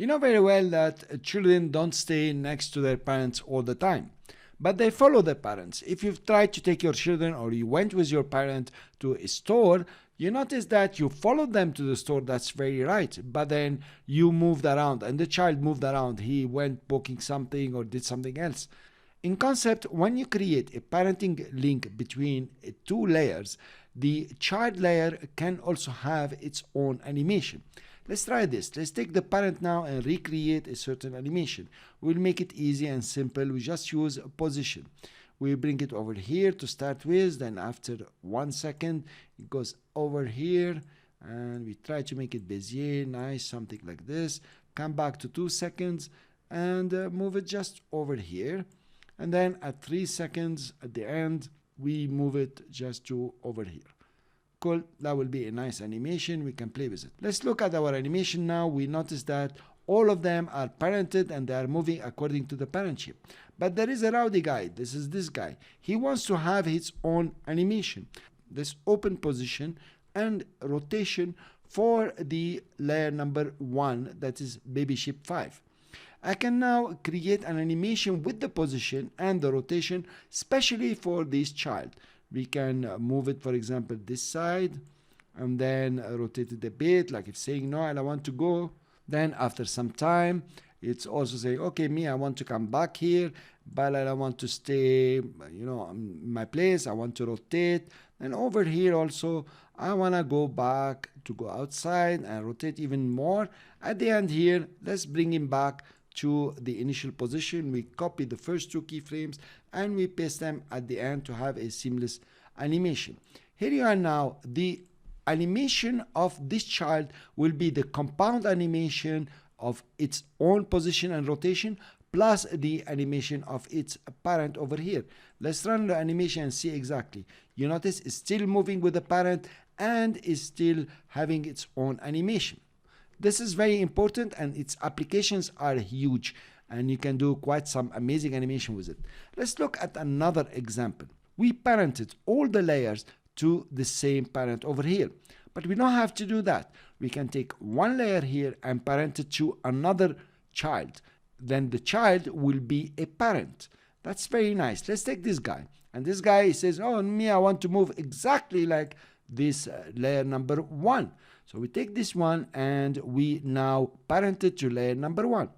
You know very well that children don't stay next to their parents all the time, but they follow their parents. If you've tried to take your children or you went with your parent to a store, you notice that you followed them to the store. That's very right. But then you moved around and the child moved around. He went poking something or did something else. In concept, when you create a parenting link between two layers, the child layer can also have its own animation. Let's try this. Let's take the parent now and recreate a certain animation. We'll make it easy and simple. We just use a position. We bring it over here to start with. Then after 1 second, it goes over here. And we try to make it Bezier, nice, something like this. Come back to 2 seconds and move it just over here. And then at 3 seconds at the end, we move it just to over here. Cool, that will be a nice animation. We can play with it. Let's look at our animation now. We notice that all of them are parented and they are moving according to the parentship. But there is a rowdy guy. This is this guy. He wants to have his own animation. This open position and rotation for the layer number 1, that is baby sheep 5. I can now create an animation with the position and the rotation, especially for this child. We can move it, for example, this side, and then rotate it a bit, like it's saying, no, I don't want to go. Then after some time, it's also saying, okay, me, I want to come back here, but I don't want to stay, in my place. I want to rotate. And over here also, I want to go back to go outside and rotate even more. At the end here, let's bring him back to the initial position. We copy the first 2 keyframes and we paste them at the end to have a seamless animation. Here you are now. The animation of this child will be the compound animation of its own position and rotation plus the animation of its parent over here. Let's run the animation and see exactly. You notice it's still moving with the parent and is still having its own animation. This is very important and its applications are huge and you can do quite some amazing animation with it. Let's look at another example. We parented all the layers to the same parent over here, but we don't have to do that. We can take one layer here and parent it to another child. Then the child will be a parent. That's very nice. Let's take this guy. And this guy says, oh, me, I want to move exactly like this layer number 1. So we take this one and we now parent it to layer number 1.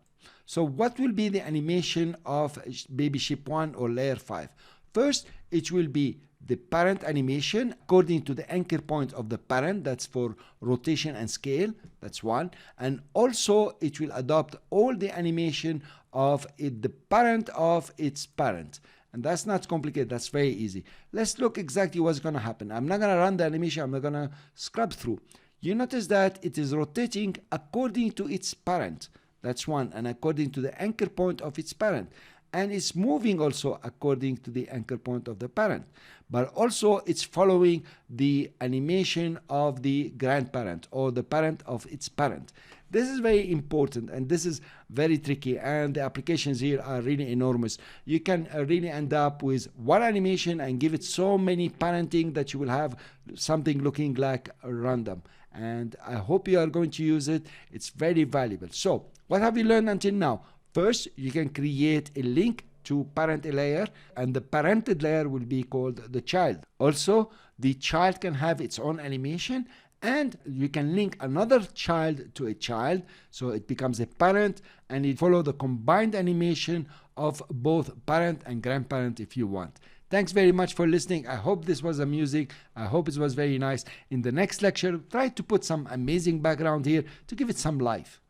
So what will be the animation of baby sheep 1 or layer 5? First, it will be the parent animation according to the anchor point of the parent. That's for rotation and scale. That's one. And also it will adopt all the animation of the parent of its parent. And that's not complicated. That's very easy. Let's look exactly what's going to happen. I'm not going to run the animation. I'm not going to scrub through. You notice that it is rotating according to its parent. That's one. And according to the anchor point of its parent. And it's moving also according to the anchor point of the parent. But also it's following the animation of the grandparent or the parent of its parent. This is very important and this is very tricky, and the applications here are really enormous. You can really end up with one animation and give it so many parenting that you will have something looking like random. And I hope you are going to use it. It's very valuable. So what have we learned until now? First, you can create a link to parent a layer, and the parented layer will be called the child. Also, the child can have its own animation, and you can link another child to a child, so it becomes a parent, and it follows the combined animation of both parent and grandparent if you want. Thanks very much for listening. I hope this was amusing. I hope it was very nice. In the next lecture, try to put some amazing background here to give it some life.